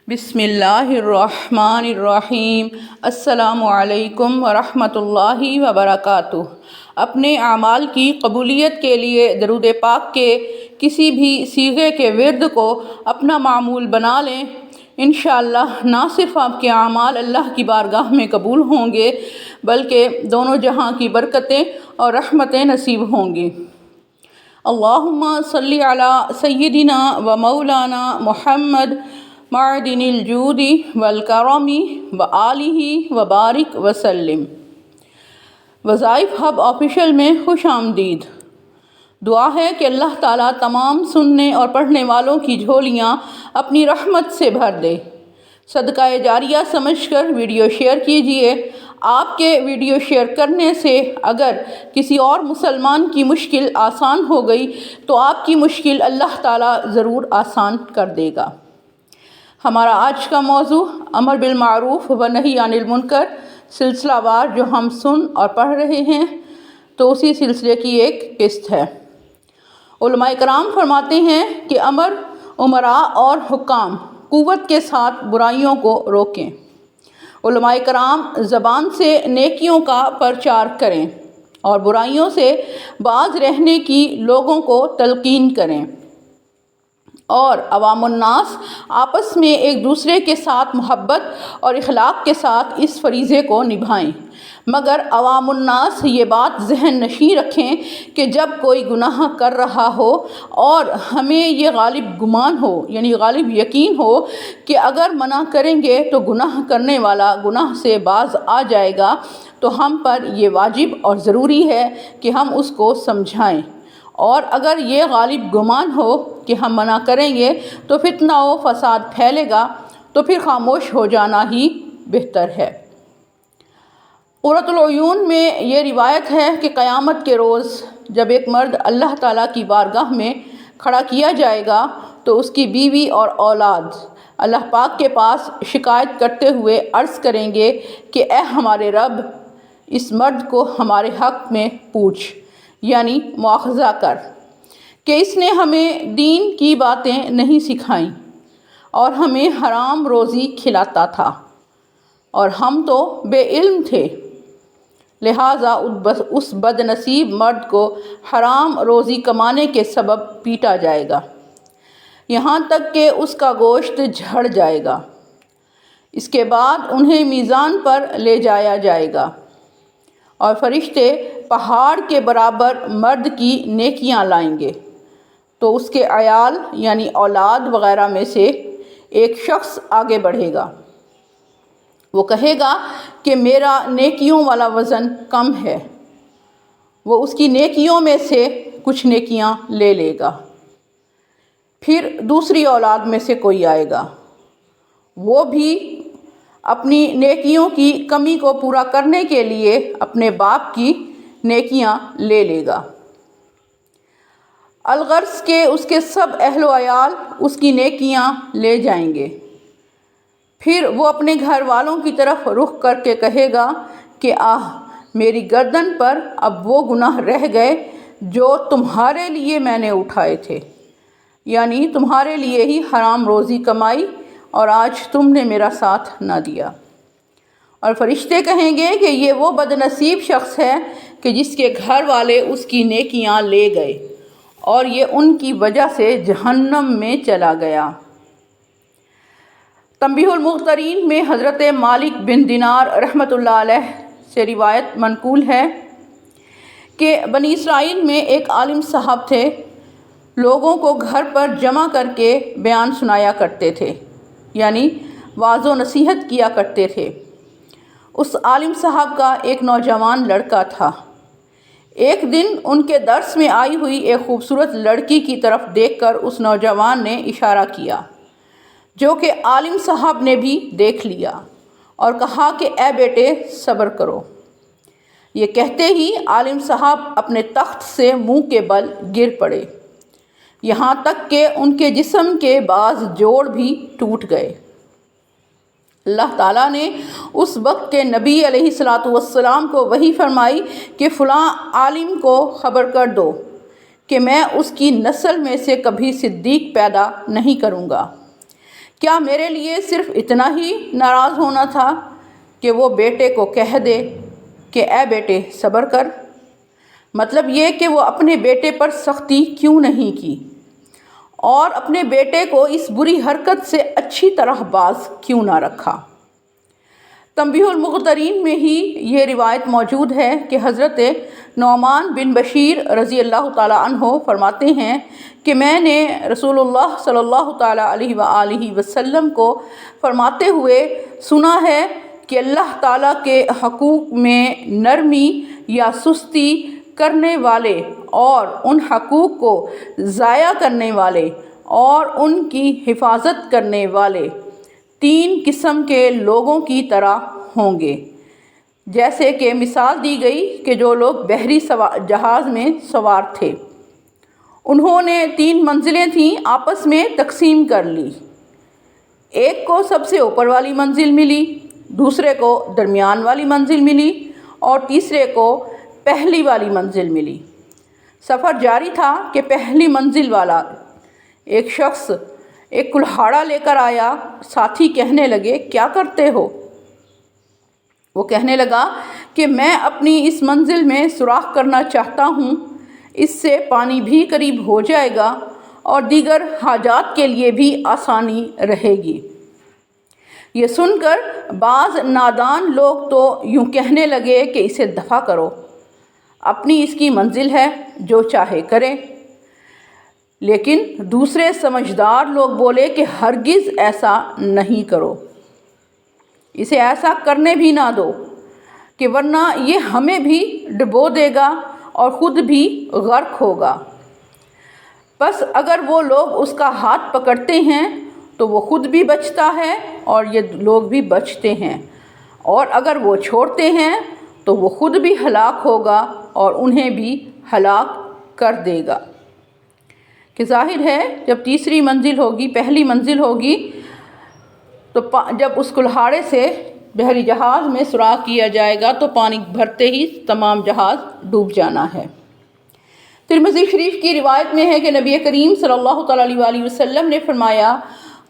بسم اللہ الرحمن الرحیم۔ السلام علیکم ورحمۃ اللہ وبرکاتہ۔ اپنے اعمال کی قبولیت کے لیے درود پاک کے کسی بھی صیغے کے ورد کو اپنا معمول بنا لیں۔ انشاءاللہ نہ صرف آپ کے اعمال اللہ کی بارگاہ میں قبول ہوں گے بلکہ دونوں جہاں کی برکتیں اور رحمتیں نصیب ہوں گی۔ اللہم صلی علی سیدنا و مولانا محمد معدن الجود والکرم وآلہ وبارک وسلم۔ وظائف ہب آفیشیل میں خوش آمدید۔ دعا ہے کہ اللہ تعالیٰ تمام سننے اور پڑھنے والوں کی جھولیاں اپنی رحمت سے بھر دے۔ صدقہ جاریہ سمجھ کر ویڈیو شیئر کیجئے۔ آپ کے ویڈیو شیئر کرنے سے اگر کسی اور مسلمان کی مشکل آسان ہو گئی تو آپ کی مشکل اللہ تعالیٰ ضرور آسان کر دے گا۔ ہمارا آج کا موضوع امر بالمعروف و نہی عن المنکر سلسلہ وار جو ہم سن اور پڑھ رہے ہیں تو اسی سلسلے کی ایک قسط ہے۔ علماء کرام فرماتے ہیں کہ امراء اور حکام قوت کے ساتھ برائیوں کو روکیں۔ علماء کرام زبان سے نیکیوں کا پرچار کریں اور برائیوں سے باز رہنے کی لوگوں کو تلقین کریں، اور عوام الناس آپس میں ایک دوسرے کے ساتھ محبت اور اخلاق کے ساتھ اس فریضے کو نبھائیں۔ مگر عوام الناس یہ بات ذہن نشین رکھیں کہ جب کوئی گناہ کر رہا ہو اور ہمیں یہ غالب گمان ہو یعنی غالب یقین ہو کہ اگر منع کریں گے تو گناہ کرنے والا گناہ سے باز آ جائے گا، تو ہم پر یہ واجب اور ضروری ہے کہ ہم اس کو سمجھائیں، اور اگر یہ غالب گمان ہو کہ ہم منع کریں گے تو فتنہ و فساد پھیلے گا، تو پھر خاموش ہو جانا ہی بہتر ہے۔ قرۃ العیون میں یہ روایت ہے کہ قیامت کے روز جب ایک مرد اللہ تعالیٰ کی بارگاہ میں کھڑا کیا جائے گا تو اس کی بیوی اور اولاد اللہ پاک کے پاس شکایت کرتے ہوئے عرض کریں گے کہ اے ہمارے رب، اس مرد کو ہمارے حق میں پوچھ، یعنی مواخذہ کر، کہ اس نے ہمیں دین کی باتیں نہیں سکھائیں اور ہمیں حرام روزی کھلاتا تھا اور ہم تو بے علم تھے، لہٰذا اس بد نصیب مرد کو حرام روزی کمانے کے سبب پیٹا جائے گا یہاں تک کہ اس کا گوشت جھڑ جائے گا۔ اس کے بعد انہیں میزان پر لے جایا جائے گا اور فرشتے پہاڑ کے برابر مرد کی نیکیاں لائیں گے، تو اس کے عیال یعنی اولاد وغیرہ میں سے ایک شخص آگے بڑھے گا۔ وہ کہے گا کہ میرا نیکیوں والا وزن کم ہے۔ وہ اس کی نیکیوں میں سے کچھ نیکیاں لے لے گا۔ پھر دوسری اولاد میں سے کوئی آئے گا، وہ بھی اپنی نیکیوں کی کمی کو پورا کرنے کے لیے اپنے باپ کی نیکیاں لے لے گا، الغرض کہ اس کے سب اہل و عیال اس کی نیکیاں لے جائیں گے۔ پھر وہ اپنے گھر والوں کی طرف رخ کر کے کہے گا کہ میری گردن پر اب وہ گناہ رہ گئے جو تمہارے لیے میں نے اٹھائے تھے، یعنی تمہارے لیے ہی حرام روزی کمائی اور آج تم نے میرا ساتھ نہ دیا۔ اور فرشتے کہیں گے کہ یہ وہ بد نصیب شخص ہے کہ جس کے گھر والے اس کی نیکیاں لے گئے اور یہ ان کی وجہ سے جہنم میں چلا گیا۔ تنبیہ المغترین میں حضرت مالک بن دینار رحمۃ اللہ علیہ سے روایت منقول ہے کہ بنی اسرائیل میں ایک عالم صاحب تھے، لوگوں کو گھر پر جمع کر کے بیان سنایا کرتے تھے، یعنی واعظ و نصیحت کیا کرتے تھے۔ اس عالم صاحب کا ایک نوجوان لڑکا تھا۔ ایک دن ان کے درس میں آئی ہوئی ایک خوبصورت لڑکی کی طرف دیکھ کر اس نوجوان نے اشارہ کیا، جو کہ عالم صاحب نے بھی دیکھ لیا، اور کہا کہ اے بیٹے صبر کرو۔ یہ کہتے ہی عالم صاحب اپنے تخت سے منہ کے بل گر پڑے، یہاں تک کہ ان کے جسم کے بعض جوڑ بھی ٹوٹ گئے۔ اللہ تعالیٰ نے اس وقت کے نبی علیہ الصلاۃ والسلام کو وحی فرمائی کہ فلاں عالم کو خبر کر دو کہ میں اس کی نسل میں سے کبھی صدیق پیدا نہیں کروں گا، کیا میرے لیے صرف اتنا ہی ناراض ہونا تھا کہ وہ بیٹے کو کہہ دے کہ اے بیٹے صبر کر؟ مطلب یہ کہ وہ اپنے بیٹے پر سختی کیوں نہیں کی اور اپنے بیٹے کو اس بری حرکت سے اچھی طرح باز کیوں نہ رکھا؟ تنبیہ المغترین میں ہی یہ روایت موجود ہے کہ حضرت نعمان بن بشیر رضی اللہ تعالیٰ عنہ فرماتے ہیں کہ میں نے رسول اللہ صلی اللہ تعالیٰ علیہ وآلہ وسلم کو فرماتے ہوئے سنا ہے کہ اللہ تعالیٰ کے حقوق میں نرمی یا سستی کرنے والے اور ان حقوق کو ضائع کرنے والے اور ان کی حفاظت کرنے والے 3 قسم کے لوگوں کی طرح ہوں گے۔ جیسے کہ مثال دی گئی کہ جو لوگ بحری جہاز میں سوار تھے، انہوں نے 3 منزلیں تھیں آپس میں تقسیم کر لی۔ ایک کو سب سے اوپر والی منزل ملی، دوسرے کو درمیان والی منزل ملی اور تیسرے کو پہلی والی منزل ملی۔ سفر جاری تھا کہ پہلی منزل والا ایک شخص ایک کلہاڑا لے کر آیا۔ ساتھی کہنے لگے کیا کرتے ہو؟ وہ کہنے لگا کہ میں اپنی اس منزل میں سوراخ کرنا چاہتا ہوں، اس سے پانی بھی قریب ہو جائے گا اور دیگر حاجات کے لیے بھی آسانی رہے گی۔ یہ سن کر بعض نادان لوگ تو یوں کہنے لگے کہ اسے دفع کرو، اپنی اس کی منزل ہے، جو چاہے کرے۔ لیکن دوسرے سمجھدار لوگ بولے کہ ہرگز ایسا نہیں کرو، اسے ایسا کرنے بھی نہ دو کہ ورنہ یہ ہمیں بھی ڈبو دے گا اور خود بھی غرق ہوگا۔ بس اگر وہ لوگ اس کا ہاتھ پکڑتے ہیں تو وہ خود بھی بچتا ہے اور یہ لوگ بھی بچتے ہیں، اور اگر وہ چھوڑتے ہیں تو وہ خود بھی ہلاک ہوگا اور انہیں بھی ہلاک کر دے گا۔ کہ ظاہر ہے جب تیسری منزل ہوگی، پہلی منزل ہوگی، تو جب اس کلہاڑے سے بحری جہاز میں سوراخ کیا جائے گا تو پانی بھرتے ہی تمام جہاز ڈوب جانا ہے۔ ترمذی شریف کی روایت میں ہے کہ نبی کریم صلی اللہ تعالیٰ علیہ وآلہ وسلم نے فرمایا،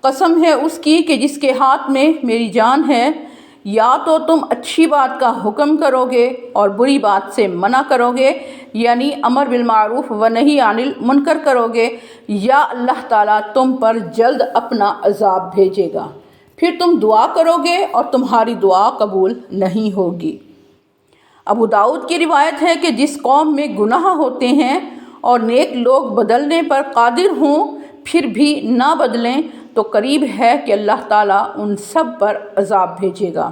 قسم ہے اس کی کہ جس کے ہاتھ میں میری جان ہے، یا تو تم اچھی بات کا حکم کرو گے اور بری بات سے منع کرو گے، یعنی امر بالمعروف و نہی عن المنکر کرو گے، یا اللہ تعالیٰ تم پر جلد اپنا عذاب بھیجے گا، پھر تم دعا کرو گے اور تمہاری دعا قبول نہیں ہوگی۔ ابو داؤد کی روایت ہے کہ جس قوم میں گناہ ہوتے ہیں اور نیک لوگ بدلنے پر قادر ہوں پھر بھی نہ بدلیں تو قریب ہے کہ اللہ تعالیٰ ان سب پر عذاب بھیجے گا۔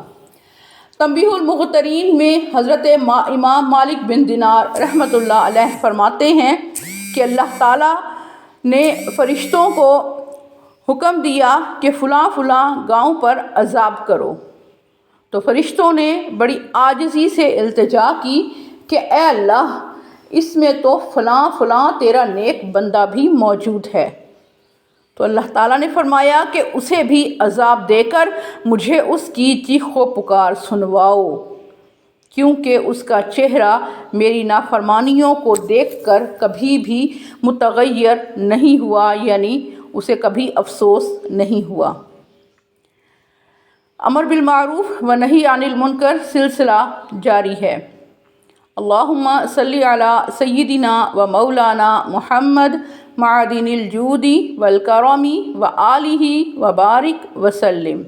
تنبیہ المغترین میں حضرت امام مالک بن دینار رحمۃ اللہ علیہ فرماتے ہیں کہ اللہ تعالیٰ نے فرشتوں کو حکم دیا کہ فلاں فلاں گاؤں پر عذاب کرو، تو فرشتوں نے بڑی عاجزی سے التجا کی کہ اے اللہ، اس میں تو فلاں فلاں تیرا نیک بندہ بھی موجود ہے۔ تو اللہ تعالیٰ نے فرمایا کہ اسے بھی عذاب دے کر مجھے اس کی چیخ و پکار سنواؤ، کیونکہ اس کا چہرہ میری نافرمانیوں کو دیکھ کر کبھی بھی متغیر نہیں ہوا، یعنی اسے کبھی افسوس نہیں ہوا۔ امر بالمعروف و نہی عن المنکر سلسلہ جاری ہے۔ اللہم صلی علی سیدنا و مولانا محمد معدن الجود والکرم و آلہ و بارک وسلم۔